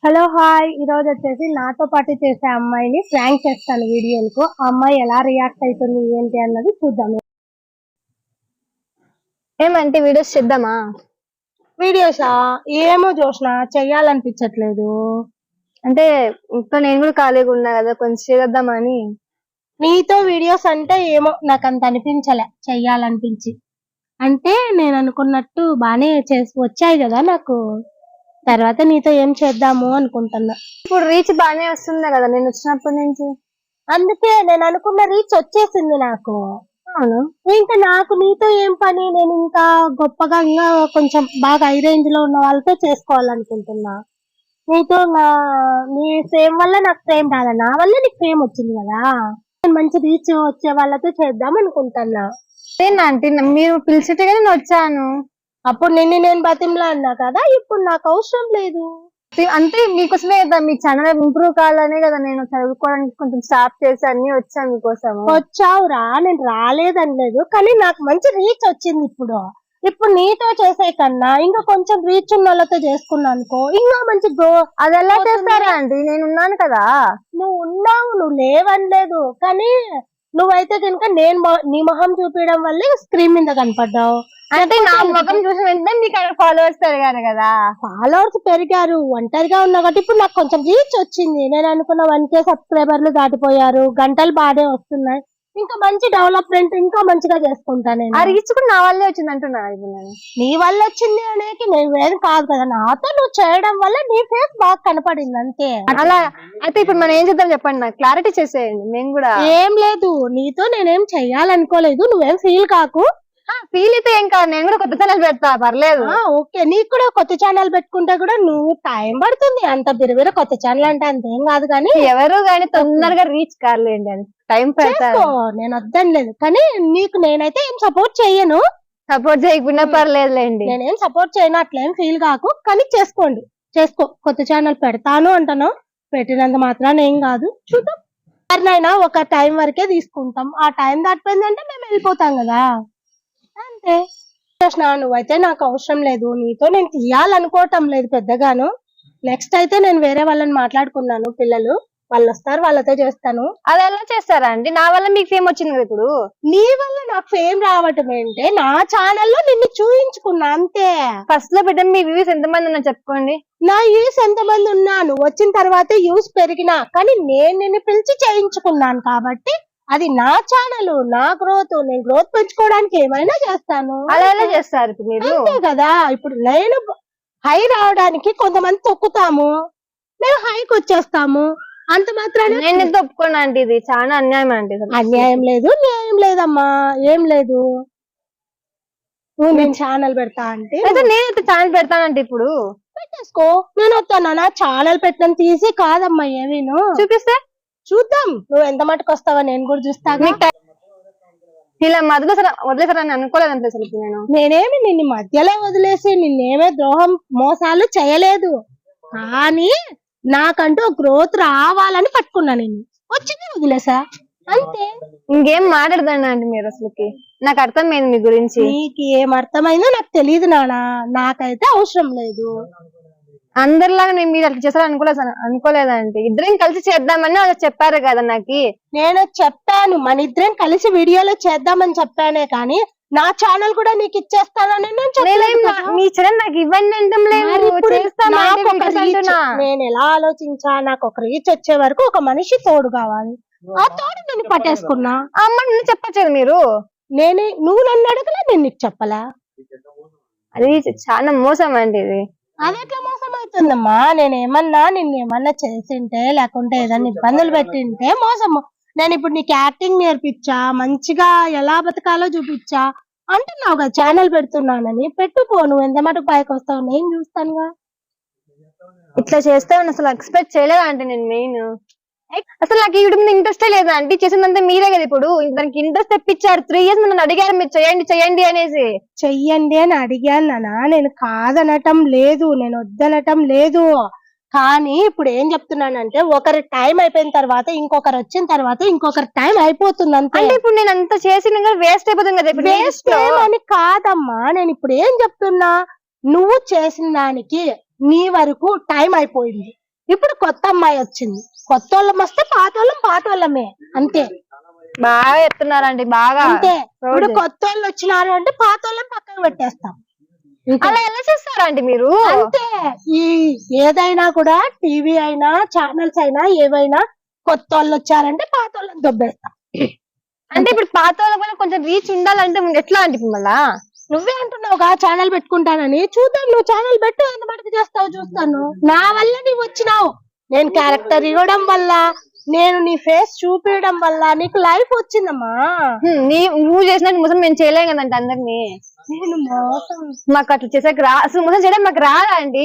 Hello hi, ఈ రోజు వచ్చేసి నాతో పాటు చేసే అమ్మాయిని ప్రాంక్ చేస్తాను వీడియోలకు. ఆ అమ్మాయి ఎలా రియాక్ట్ అవుతుంది ఏంటి అన్నది చూద్దాం. ఏమంటే వీడియోస్ చేద్దామా? వీడియోసా? ఏమో జోష్న, చెయ్యాలనిపించట్లేదు. అంటే ఇంకా నేను కూడా ఖాళీగా ఉన్నా కదా, కొంచెం చేద్దామని. నీతో వీడియోస్ అంటే ఏమో నాకు అంత అనిపించలే చెయ్యాలనిపించి. అంటే నేను అనుకున్నట్టు బానే చేసి వచ్చాయి కదా నాకు, తర్వాత నీతో ఏం చేద్దాము అనుకుంటున్నా. ఇప్పుడు రీచ్ బానే వస్తుంది కదా నేను వచ్చినప్పటి నుంచి. అందుకే నేను అనుకున్న రీచ్ వచ్చేసింది నాకు. అవును, ఇంకా నాకు నీతో ఏం పని, నేను ఇంకా గొప్పగా ఇంకా కొంచెం బాగా హై రేంజ్ లో ఉన్న వాళ్ళతో చేసుకోవాలనుకుంటున్నా. నీతో నీ ఫేమ్ వల్ల నాకు ఫేమ్ రాదా, నా వల్ల నీకు ఫేమ్ వచ్చింది కదా. నేను మంచి రీచ్ వచ్చే వాళ్ళతో చేద్దాం అనుకుంటున్నా. అంటే మీరు పిలిచితే కదా నేను వచ్చాను. అప్పుడు నేను బతిమలాడినా కదా, ఇప్పుడు నాకు అవసరం లేదు. అంటే మీకోసమే కదా, మీ ఛానల్ ఇంప్రూవ్ కావాలనే కదా నేను చదువుకోవడానికి కొంచెం స్టాప్ చేసి అన్ని వచ్చాను మీకోసం. వచ్చావురా, నేను రాలేదని లేదు, కానీ నాకు మంచి రీచ్ వచ్చింది. ఇప్పుడు నీతో చేసే కన్నా ఇంకా కొంచెం రీచ్ ఉన్న వాళ్ళతో చేసుకున్నా అనుకో, ఇంకా మంచి గ్రో. అది ఎలా చేస్తారా అండి, నేను ఉన్నాను కదా. నువ్వు ఉన్నావు, నువ్వు లేవనలేదు, కానీ నువ్వైతే కనుక నీ మొహం చూపించడం వల్లే స్క్రీన్ మీద కనపడ్డావు. అంటే నా ముఖం చూసిన వెంటనే మీకు ఫాలోవర్స్ పెరిగారు కదా. ఫాలోవర్స్ పెరిగారు, ఒంటరిగా ఉన్నా కాబట్టి ఇప్పుడు నాకు కొంచెం రీచ్ వచ్చింది. నేను అనుకున్న 1K సబ్స్క్రైబర్లు దాటిపోయారు, గంటలు బాగానే వస్తున్నాయి. ఇంకా మంచి డెవలప్మెంట్ ఇంకా మంచిగా చేసుకుంటాను. ఆ రీచ్ కూడా నా వల్లే వచ్చింది అంటున్నా. ఇప్పుడు నేను నీ వల్ల వచ్చింది అనేది నువ్వేం కాదు కదా, నాతో నువ్వు చేయడం వల్ల నీ ఫేస్ బాగా కనపడింది అంతే. అలా అయితే ఇప్పుడు మనం ఏం చేద్దాం చెప్పండి, నాకు క్లారిటీ చేసేయండి. నేను కూడా ఏం లేదు, నీతో నేనేం చెయ్యాలనుకోలేదు, నువ్వేం ఫీల్ కాకు. ఫీల్ అయితే ఏం కాదు, నేను కూడా కొత్త ఛానల్ పెడతా, పర్లేదు. ఓకే, నీకు కూడా కొత్త ఛానల్ పెట్టుకుంటే కూడా నువ్వు టైం పడుతుంది. అంత బిరుబిర కొత్త ఛానల్ అంటే అంతేం కాదు, కానీ ఎవరు కానీ తొందరగా రీచ్ కాలేండి అని టైం పెడతాను. నేను వద్దని లేదు, కానీ నీకు నేనైతే ఏం సపోర్ట్ చెయ్యను. సపోర్ట్ చేయకుండా పర్లేదులేండి, నేనేం సపోర్ట్ చేయను, అట్లేం ఫీల్ కాకు. కానీ చేసుకో. కొత్త ఛానల్ పెడతాను అంటాను, పెట్టినంత మాత్రాన ఏం కాదు. చూద్దాం, ఎవరినైనా ఒక టైం వరకే తీసుకుంటాం. ఆ టైం దాటిపోయిందంటే మేము వెళ్ళిపోతాం కదా, అంతే. నువ్వైతే నాకు అవసరం లేదు, నీతో నేను తీయాలనుకోవటం లేదు పెద్దగాను. నెక్స్ట్ అయితే నేను వేరే వాళ్ళని మాట్లాడుకున్నాను, పిల్లలు వాళ్ళు వస్తారు, వాళ్ళతో చేస్తాను. అది ఎలా చేస్తారా అండి? నా వల్ల మీకు ఫేమ్ వచ్చింది కదా. ఇప్పుడు నీ వల్ల నాకు ఫేమ్ రావటం ఏంటే, నా ఛానల్లో నిన్ను చూయించుకున్నా అంతే. ఫస్ట్ లో పెట్టండి, మీ వ్యూస్ ఎంతమంది ఉన్నా చెప్పుకోండి. నా యూస్ ఎంతమంది ఉన్నాను, వచ్చిన తర్వాత యూస్ పెరిగినా, కానీ నేను నిన్ను పిలిచి చేయించుకున్నాను కాబట్టి అది నా ఛానల్, నా గ్రోత్. నేను గ్రోత్ పెంచుకోవడానికి ఏమైనా చేస్తాను. అలా ఎలా చేస్తారు మీరు? అంతే కదా. ఇప్పుడు నేను హై రావడానికి కొంతమంది తొక్కుతాము, మేము హైకి వచ్చేస్తాము. అంత మాత్రాన నేను ఎంత ఒప్పుకోను అంటే ఇది చాలా అన్యాయం అంటే. అన్యాయం లేదు, న్యాయం లేదమ్మా, ఏం లేదు. నేను ఛానల్ పెడతా అంటే నేనైతే ఛానల్ పెడతానంటే ఇప్పుడు పెట్టేసుకో. నేను వస్తాను, నా ఛానల్ పెట్టడం తీసి కాదమ్మా. ఏమీను చూపిస్తే చూద్దాం, నువ్వు ఎంత మటుకు వస్తావో నేను కూడా చూస్తాను. ఇలా మధ్యలో వదిలేసారని అనుకోలేదంటే అసలు నేనేమి నిన్ను మధ్యలో వదిలేసి నిన్నేమే ద్రోహం మోసాలు చేయలేదు, కానీ నాకంటూ గ్రోత్ రావాలని పట్టుకున్నా. నేను వచ్చింది వదిలేసా అంతే. ఇంకేం మాట్లాడదండి అంటే మీరు అసలుకి నాకు అర్థమైంది మీ గురించి. నీకు ఏం అర్థమైందో నాకు తెలియదు నానా, నాకైతే అవసరం లేదు. అందరిలాగా నేను మీరు అట్లా చేస్తారని అనుకోలేదంటే. ఇద్దరం కలిసి చేద్దామని వాళ్ళు చెప్పారు కదా నాకు. నేను చెప్పాను, మన ఇద్దరం కలిసి వీడియోలో చేద్దామని చెప్పానే, కానీ నా ఛానల్ కూడా నీకు ఇచ్చేస్తానని మీ ఛానల్ నాకు ఇవ్వండి అంటే నేను ఎలా ఆలోచించా, నాకు ఒక రీచ్ వచ్చే వరకు ఒక మనిషి తోడు కావాలి. ఆ తోడు నేను పట్టేసుకున్నా. అమ్మ నువ్వు చెప్పచ్చు మీరు. నువ్వు నన్ను అడగలే, నేను నీకు చెప్పలా. అది చాలా మోసం అండి ఇది. అది ఎట్లా మోసం అవుతుందమ్మా? నిన్నేమన్నా చేసింటే, లేకుంటే ఏదైనా ఇబ్బందులు పెట్టింటే మోసము. నేను ఇప్పుడు నీకు యాక్టింగ్ నేర్పించా, మంచిగా ఎలా బతకాలో చూపించా అంటున్నావు కదా. ఛానల్ పెడుతున్నానని పెట్టుకో, నువ్వు ఎంత మటుకు పైకి వస్తావు నేను చూస్తానుగా. ఇట్లా చేస్తావని అసలు ఎక్స్పెక్ట్ చేయలేదా అంటే నేను. మెయిన్ అసలు నాకు వీడి మీద ఇంట్రెస్టే లేదా అంటే, చేసిందంతా మీరే కదా. ఇప్పుడు దానికి ఇంట్రెస్ట్ తెప్పించారు, 3 years నన్ను అడిగారు మీరు చెయ్యండి అనేసి. చెయ్యండి అని అడిగాను నానా, నేను కాదనటం లేదు, నేను వద్దనటం లేదు. కానీ ఇప్పుడు ఏం చెప్తున్నానంటే, ఒకరి టైం అయిపోయిన తర్వాత ఇంకొకరు వచ్చిన తర్వాత ఇంకొకరి టైం అయిపోతుంది అంతే. అంటే ఇప్పుడు నేను అంత చేసి వేస్ట్ అయిపోతుంది కదా. వేస్ట్ అని కాదమ్మా, నేను ఇప్పుడు ఏం చెప్తున్నా, నువ్వు చేసిన దానికి నీ వరకు టైం అయిపోయింది. ఇప్పుడు కొత్త అమ్మాయి వచ్చింది, కొత్త వాళ్ళం వస్తే పాత వాళ్ళమే అంతే. బాగా చెప్తున్నారండి, బాగా అంతే. ఇప్పుడు కొత్త వాళ్ళు వచ్చినారు అంటే పాత వాళ్ళని పక్కన పెట్టేస్తాం. అలా ఎలా చేస్తారండి మీరు? అంతే. ఈ ఏదైనా కూడా టీవీ అయినా ఛానల్స్ అయినా ఏవైనా కొత్త వాళ్ళు వచ్చారంటే పాత వాళ్ళని దొబ్బేస్తాం. అంటే ఇప్పుడు పాత వాళ్ళ పైన కొంచెం రీచ్ ఉండాలంటే ఎట్లా అంటే మళ్ళా నువ్వే అంటున్నావుగా ఛానల్ పెట్టుకుంటానని, చూద్దాం. నువ్వు ఛానల్ పెట్టు, ఎంత మటుకు చేస్తావు చూస్తాను. నా వల్ల నీవు వచ్చినావు, నేను క్యారెక్టర్ ఇవ్వడం వల్ల, నేను నీ ఫేస్ చూపించడం వల్ల నీకు లైఫ్ వచ్చిందమ్మా. నువ్వు చేసినట్టు మోసం మేము చేయలేం కదండి అందరినీ. నేను మోసం మాకు అట్లా చేసాక అసలు మోసం చేయడం మాకు రాదా అండి?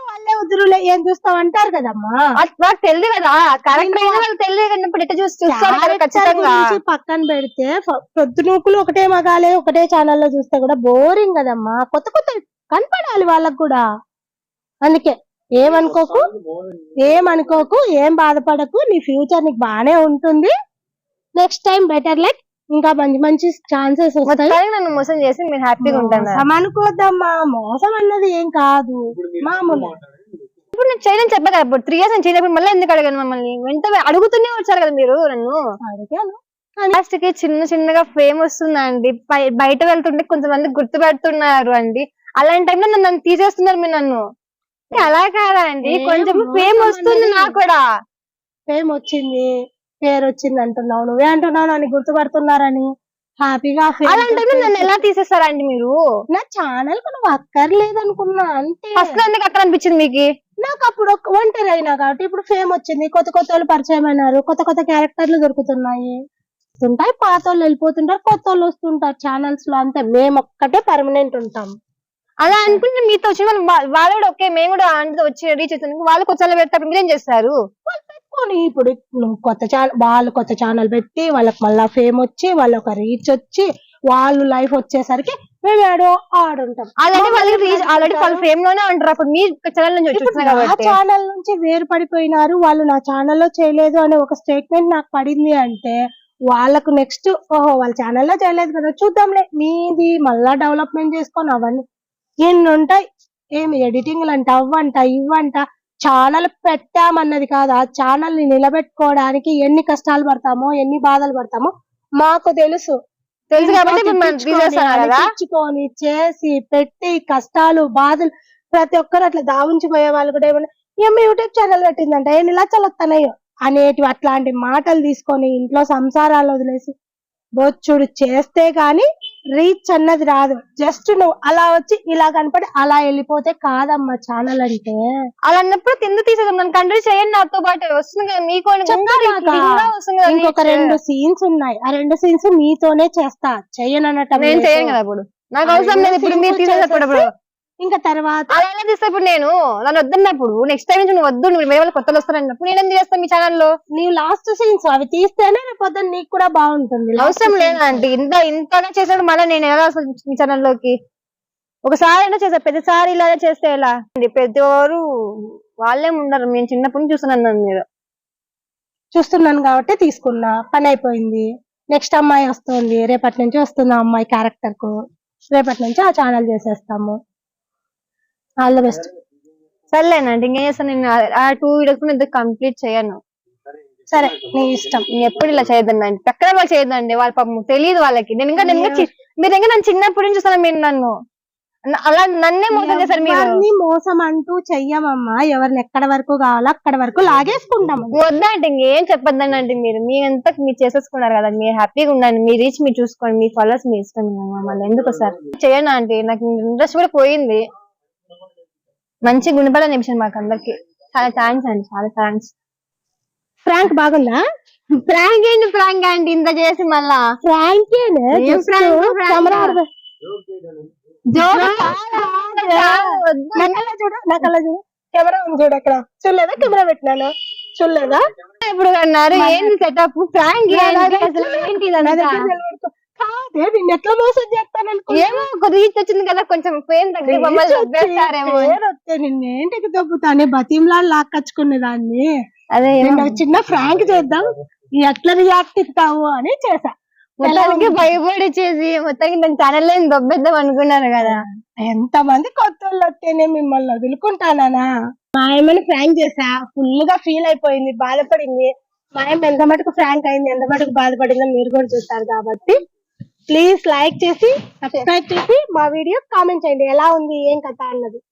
వాళ్ళే వద్దురులే ఏం చూస్తావు అంటారు కదమ్మా. మాకు తెలియదు కదా, కరెక్ట్ వాళ్ళకి తెలియదు కన్నప్పుడు ఎట్లా చూస్తారు కదా ఖచ్చితంగా. పక్కన పెడితే ప్రొద్దునూకులు ఒకటే మగాలే ఒకటే ఛానల్లో చూస్తే కూడా బోరింగ్ కదమ్మా. కొత్త కొత్త కనపడాలి వాళ్ళకు కూడా. అందుకే ఏమనుకోకు, ఏం బాధపడకు. నీ ఫ్యూచర్ నీకు బానే ఉంటుంది. నెక్స్ట్ టైం బెటర్ లైక్ ఇంకా మంచి మంచి ఛాన్సెస్ వస్తాయి. నన్ను మోసం చేసి మీరు హ్యాపీగా ఉంటాను అనుకోద్దమ్మా. మోసం అన్నది ఏం కాదు, మామూలు. ఇప్పుడు నేను చేయని చెప్పా కదా, ఇప్పుడు 3 years నేను చేయనప్పుడు మళ్ళీ ఎందుకు అడిగాను మమ్మల్ని? వెంటనే అడుగుతూనే వచ్చారు కదా మీరు నన్ను. అడిగాను. లాస్ట్ కి చిన్నగా ఫేమ్ వస్తుందండి, బయట వెళ్తుంటే కొంతమంది గుర్తు పెడుతున్నారు అండి. అలాంటి టైంలో నన్ను తీసేస్తున్నారు మీరు నన్ను. అలా కాదా అండి, కొంచెం ఫేమ్ వస్తుంది నాకు కూడా. ఫేమ్ వచ్చింది, పేరు వచ్చింది అంటున్నావు. నువ్వే అంటున్నావు నన్ను గుర్తుపడుతున్నారని. హ్యాపీగా అలాంటి నన్ను ఎలా తీసేస్తారండి మీరు? నా ఛానల్ కు నువ్వు అక్కర్లేదు అనుకున్నా అంతే. ఫస్ట్ ఎందుకు అక్కడ అనిపించింది మీకు? నాకు అప్పుడు ఒంటరి అయినా కాబట్టి ఇప్పుడు ఫేమ్ వచ్చింది, కొత్త కొత్త వాళ్ళు పరిచయం అయినారు, కొత్త కొత్త క్యారెక్టర్లు దొరుకుతున్నాయి. పాత వాళ్ళు వెళ్ళిపోతుంటారు, కొత్త వాళ్ళు వస్తుంటారు ఛానల్స్ లో. అంతే, మేము ఒక్కటే పర్మనెంట్ ఉంటాం. అలా అనుకుంటే మీతో వచ్చిన వాళ్ళు కూడా ఓకే, మేము కూడా అంటే వచ్చి రీచ్ అవుతుంది, వాళ్ళు కొత్త పెడతారు, మీరేం చేస్తారు? వాళ్ళు పెట్టుకొని ఇప్పుడు వాళ్ళు కొత్త ఛానల్ పెట్టి వాళ్ళకి మళ్ళా ఫేమ్ వచ్చి, వాళ్ళ ఒక రీచ్ వచ్చి, వాళ్ళు లైఫ్ వచ్చేసరికి మేము ఆడుంటాం. ఆల్రెడీ వాళ్ళ ఫేమ్ లోనే ఉంటారు. అప్పుడు మీ ఛానల్ నుంచి ఛానల్ నుంచి వేరు పడిపోయినారు, వాళ్ళు నా ఛానల్లో చేయలేదు అనే ఒక స్టేట్మెంట్ నాకు పడింది అంటే వాళ్ళకు నెక్స్ట్ ఓహో వాళ్ళ ఛానల్లో చేయలేదు కదా, చూద్దాంలే మీది మళ్ళా డెవలప్మెంట్ చేసుకొని అవన్నీ ఎన్ని ఉంటాయి. ఏమి ఎడిటింగ్లు అంట, అవ్వంట ఇవ్వంట. ఛానల్ పెట్టామన్నది కాదు, ఆ ఛానల్ ని నిలబెట్టుకోవడానికి ఎన్ని కష్టాలు పడతామో, ఎన్ని బాధలు పడతామో మాకు తెలుసు కాబట్టి తెచ్చుకొని చేసి పెట్టి కష్టాలు బాధలు ప్రతి ఒక్కరు అట్లా దావుంచిపోయే వాళ్ళు కూడా ఏమన్నా ఏమో యూట్యూబ్ ఛానల్ పెట్టిందంట ఎన్ని లక్షలు వస్తున్నాయో అనేటివి అట్లాంటి మాటలు తీసుకొని ఇంట్లో సంసారాలు వదిలేసి బొచ్చుడు చేస్తే గాని రీచ్ అన్నది రాదు. జస్ట్ నువ్వు అలా వచ్చి ఇలా కనపడి అలా వెళ్ళిపోతే కాదమ్మా ఛానల్ అంటే. అలా అన్నప్పుడు ఎందుకు తీసేద్దాం, నన్ను కంటిన్యూ చేయండి, నాతో పాటు వస్తుంది కదా మీకు. ఇంకొక 2 సీన్స్ ఉన్నాయి, ఆ 2 సీన్స్ మీతోనే చేస్తా. చెయ్యనన్నట్టు నేను చేయను కదా, ఇప్పుడు నాకు అవసరం లేదు. ఇప్పుడు మీరు తీసేటప్పుడు ఇంకా తర్వాత అలా ఎలా తీస్తా? ఇప్పుడు నేను నన్ను వద్దన్నప్పుడు నెక్స్ట్ టైం నుంచి నువ్వు వద్దు, నువ్వు వేరే వాళ్ళు కొత్తలు వస్తారన్నప్పుడు నేను ఎందుకు చేస్తాను మీ ఛానల్లో? నీవు లాస్ట్ సీన్స్ అవి తీస్తేనే రేపు పొద్దున్న నీకు కూడా బాగుంటుంది. అవసరం లేదండి, ఇంతగా చేసినప్పుడు మళ్ళీ నేను ఎలా వస్తాను మీ ఛానల్లోకి? ఒకసారి అయినా చేస్తా, ప్రతిసారి ఇలా చేస్తే ఎలా అండి? ప్రతివారు వాళ్ళే ఉండరు, నేను చిన్నప్పటి నుంచి చూస్తున్నాను. మీరు చూస్తున్నాను కాబట్టి తీసుకున్నా, పని అయిపోయింది. నెక్స్ట్ అమ్మాయి వస్తుంది, రేపటి నుంచి వస్తుంది ఆ అమ్మాయి క్యారెక్టర్ కు, రేపటి నుంచి ఆ ఛానల్ చేసేస్తాము. All the best. సర్లేనండి, ఇంకేం చేస్తాను, నేను ఆ 2 వీడియోస్ కంప్లీట్ చేయను. సరే నీ ఇష్టం. ఎప్పుడు ఇలా చేయొద్దండి, పక్కన వాళ్ళు చేయొద్దండి, వాళ్ళ పాపం తెలియదు వాళ్ళకి. మీరు ఇంకా నన్ను చిన్నప్పటి నుంచి చూస్తాను, మీరు నన్ను అలా నన్నే మోసం చేశారు. మీరు మోసం అంటూ చెయ్యమమ్మా, ఎవరిని ఎక్కడ వరకు కావాలో అక్కడ వరకు లాగేసుకుంటాము. వద్దంటే ఇంకేం చెప్పొద్దండి. అంటే మీరంతా మీరు చేసేసుకున్నారు కదా, మీరు హ్యాపీగా ఉండండి, మీ రీచ్ మీరు చూసుకోండి, మీ ఫాలోవర్స్ మీ ఇష్టం. మళ్ళీ ఎందుకు సార్ చేయను అంటే నాకు ఇంట్రెస్ట్ కూడా పోయింది. మంచి గుణపడ నిమిషం మాకు అందరికి. చాలా థ్యాంక్స్ అండి, చాలా థ్యాంక్స్. ఫ్రాంక్ బాగుందా? ఫ్రాంక్ ఏంటి ఫ్రాంక్ అంటే ఇంత చేసి మళ్ళా ఫ్రాంక్ కెమెరా ఉంది చూడు, అక్కడ చూడలేదా? కెమెరా పెట్టినాను చూడలేదా? ఇప్పుడు అన్నారు ఏంటి సెటప్ ఫ్రాంక్ ఏంటి? కాదే నిన్ను ఎట్లా మోసం చేస్తాను? ఏమో కొద్దిగా వచ్చింది కదా, కొంచెం పేరు వస్తే నిన్నేంటికి దొబ్బుతానే బతీంలా లాక్కచ్చుకునే దాన్ని. అదే చిన్న ఫ్రాంక్ చేద్దాం, ఎట్లా రియాక్ట్ ఇస్తావు అని చేసా. మొత్తానికి భయపడి చేసి మొత్తానికి నేను ఛానల్ లో దొబ్బేద్దాం అనుకున్నాను కదా. ఎంత మంది కొత్త వాళ్ళు వస్తేనే మిమ్మల్ని వదులుకుంటానా? మా ఏమైనా ఫ్రాంక్ చేసా, ఫుల్ గా ఫీల్ అయిపోయింది, బాధపడింది. మా ఏం ఎంత మటుకు ఫ్రాంక్ అయింది, ఎంత మటుకు బాధపడిందో మీరు కూడా చూస్తారు కాబట్టి ప్లీజ్ లైక్ చేసి సబ్స్క్రైబ్ చేసి మా వీడియో కామెంట్ చేయండి ఎలా ఉంది ఏం కథ అన్నది.